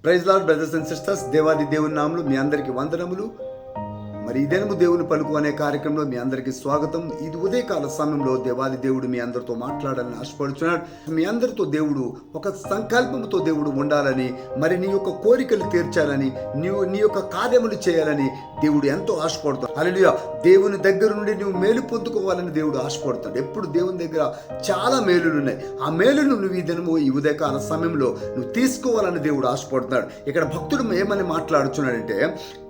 Praise Lord brothers and sisters. దేవాది దేవుని నామములు మీ అందరికి వందనములు. మరి ఇదేను దేవుని పలుకు అనే కార్యక్రమంలో మీ అందరికీ స్వాగతం. ఇది ఉదయకాల సమయంలో దేవాది దేవుడు మీ అందరితో మాట్లాడాలని ఆశపడుతున్నాడు. మీ అందరితో దేవుడు ఒక సంకల్పంతో దేవుడు ఉండాలని, మరి నీ యొక్క కోరికలు తీర్చాలని, నీ యొక్క కార్యములు చేయాలని దేవుడు ఎంతో ఆశపడుతాడు. హల్లెలూయా. దేవుని దగ్గర నుండి నువ్వు మేలు పొందుకోవాలని దేవుడు ఆశపడుతాడు. ఎప్పుడు దేవుని దగ్గర చాలా మేలులు ఉన్నాయి. ఆ మేలును నువ్వు ఈ దినము ఈ ఉదయకాల సమయంలో నువ్వు తీసుకోవాలని దేవుడు ఆశపడుతున్నాడు. ఇక్కడ భక్తుడు ఏమని మాట్లాడుతున్నాడంటే,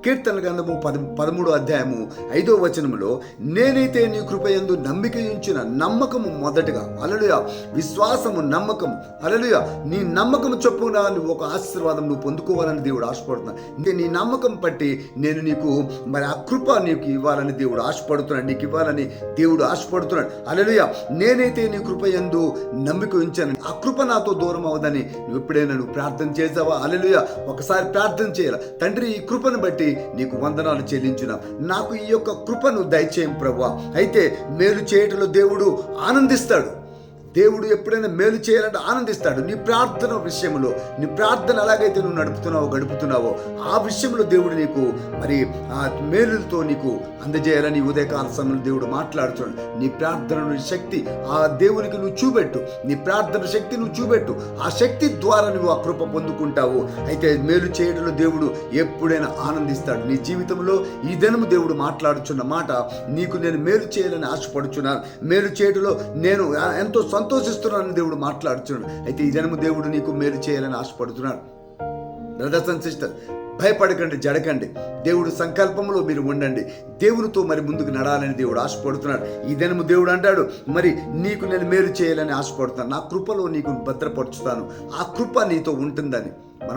కీర్తన గ్రంథము 13వ అధ్యాయము 5వ వచనములో, నేనైతే నీ కృపయందు నమ్మిక ఉంచిన నమ్మకము మొదటగా, హల్లెలూయా, విశ్వాసము నమ్మకము, హల్లెలూయా, నీ నమ్మకము చొప్పున నువ్వు ఒక ఆశీర్వాదం నువ్వు పొందుకోవాలని దేవుడు ఆశపడుతున్నాడు. నీ నమ్మకం బట్టి నేను నీకు మరి ఆ కృప నీకు ఇవ్వాలని దేవుడు ఆశపడుతున్నాడు, నీకు ఇవ్వాలని దేవుడు ఆశపడుతున్నాడు. హల్లెలూయా. నేనైతే నీ కృపయందు నమ్మిక ఉంచాను, ఆ కృప నాతో దూరం అవదని నువ్వు ఎప్పుడైనా నువ్వు ప్రార్థన చేసావా? హల్లెలూయా. ఒకసారి ప్రార్థన చేయాలి. తండ్రి, ఈ కృపను బట్టి నీకు వందనాలు చెల్లించున్నాం. నాకు ఈ యొక్క కృపను దయచేయం ప్రభువా. అయితే మేలు చేయటంలో దేవుడు ఆనందిస్తాడు. దేవుడు ఎప్పుడైనా మేలు చేయాలంటే ఆనందిస్తాడు. నీ ప్రార్థన విషయంలో, నీ ప్రార్థన ఎలాగైతే నువ్వు గడుపుతున్నావో ఆ విషయంలో దేవుడు నీకు మరి ఆ మేలులతో నీకు అందజేయాలని ఉదయకాల సమయంలో దేవుడు మాట్లాడుతున్నాడు. నీ ప్రార్థన శక్తి ఆ దేవునికి నువ్వు చూపెట్టు. నీ ప్రార్థన శక్తి నువ్వు చూపెట్టు. ఆ శక్తి ద్వారా నువ్వు ఆ కృప పొందుకుంటావు. అయితే మేలు చేయడంలో దేవుడు ఎప్పుడైనా ఆనందిస్తాడు. నీ జీవితంలో ఈ దినము దేవుడు మాట్లాడుచున్న మాట, నీకు నేను మేలు చేయాలని ఆశపడుచున్నాను, మేలు చేయడంలో నేను ఎంతో సంతోషిస్తున్నానని దేవుడు మాట్లాడుతున్నాడు. అయితే ఈ జన్మ దేవుడు నీకు మేలు చేయాలని ఆశపడుతున్నాడు. బ్రదర్స్ అండ్ సిస్టర్, భయపడకండి, జడకండి. దేవుడు సంకల్పంలో మీరు ఉండండి. దేవునితో మరి ముందుకు నడాలని దేవుడు ఆశపడుతున్నాడు. ఈ దినము దేవుడు అంటాడు, మరి నీకు నేను మేలు చేయాలని ఆశపడుతున్నాను, నా కృపలో నీకు భద్రపరుచుతాను, ఆ కృప నీతో ఉంటుందని.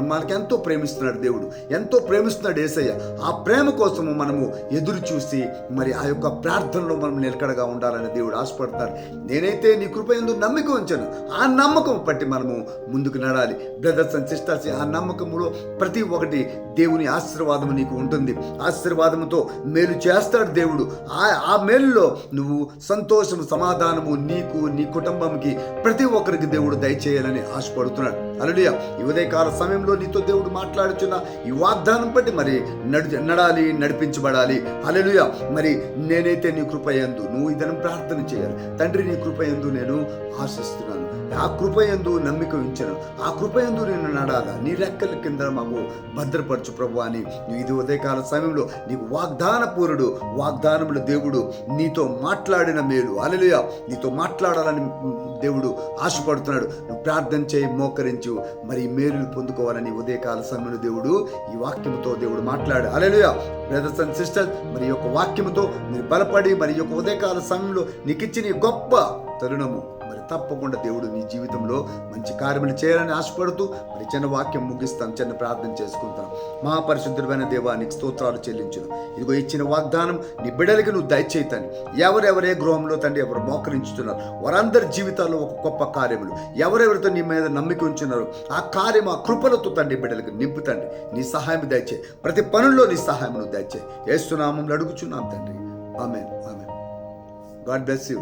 మనకి ఎంతో ప్రేమిస్తున్నాడు దేవుడు, ఎంతో ప్రేమిస్తున్నాడు యేసయ్య. ఆ ప్రేమ కోసము మనము ఎదురు చూసి మరి ఆ యొక్క ప్రార్థనలో మనం నిలకడగా ఉండాలని దేవుడు ఆశపడతాడు. నేనైతే నీ కృప యందు నమ్మిక ఉంచాను, ఆ నమ్మకం బట్టి మనము ముందుకు నడాలి. బ్రదర్స్ అండ్ సిస్టర్స్, ఆ నమ్మకంలో ప్రతి ఒక్కటి దేవుని ఆశీర్వాదము నీకు ఉంటుంది. ఆశీర్వాదముతో మేలు చేస్తాడు దేవుడు. ఆ మేలులో నువ్వు సంతోషము, సమాధానము నీకు, నీ కుటుంబంకి, ప్రతి ఒక్కరికి దేవుడు దయచేయాలని ఆశపడుతున్నాడు. హల్లెలూయా. ఈ ఉదయకాల సమయంలో నీతో దేవుడు మాట్లాడుచున్న ఈ వాగ్దానం బట్టి మరి నడాలి, నడిపించబడాలి. హల్లెలూయా. మరి నేనైతే నీ కృపయందు, నువ్వు ఇదను ప్రార్థన చేయాలి. తండ్రి, నీ కృపయందు నేను ఆశిస్తున్నాను, ఆ కృపయందు నమ్మిక ఉంచాను, ఆ కృపయందు నేను నడాలా, నీ రెక్కల కింద మాకు భద్రపరచు ప్రభు అని నువ్వు ఇది ఉదయకాల సమయంలో నీకు వాగ్దానపూరుడు, వాగ్దానములు దేవుడు నీతో మాట్లాడిన మేలు. హల్లెలూయా. నీతో మాట్లాడాలని దేవుడు ఆశపడుతున్నాడు. నువ్వు ప్రార్థన చేయి, మోకరించు, మరి మేలు పొందుకోవాలని ఉదయకాల సమయంలో దేవుడు ఈ వాక్యముతో దేవుడు మాట్లాడు. హల్లెలూయా. బ్రదర్స్ అండ్ సిస్టర్స్, మరి యొక్క వాక్యముతో మీరు బలపడి మరి యొక్క ఉదయకాల సమయంలో నీకు ఇచ్చిన గొప్ప తరుణము మరి తప్పకుండా దేవుడు నీ జీవితంలో మంచి కార్యములు చేయాలని ఆశపడుతూ మరి చిన్న వాక్యం ముగిస్తాం, చిన్న ప్రార్థన చేసుకుంటాం. మహాపరిశుద్ధుడైన దేవా, నీకు స్తోత్రాలు చెల్లించును. ఇదిగో ఇచ్చిన వాగ్దానం నీ బిడ్డలకి నువ్వు దయచేయని, ఎవరెవరే గృహంలో తండ్రి ఎవరు మోకరించుతున్నారు వారందరి జీవితాల్లో ఒక గొప్ప కార్యములు, ఎవరెవరితో నీ మీద నమ్మిక ఉంచున్నారు ఆ కార్యం, ఆ కృపలతో తండ్రి బిడ్డలకు నింపుతండి. నీ సహాయం దయచేయి, ప్రతి పనుల్లో నీ సహాయం నువ్వు దయచేయి. యేసు నామములో అడుగుచున్నాం తండ్రి. Amen, amen. God bless you.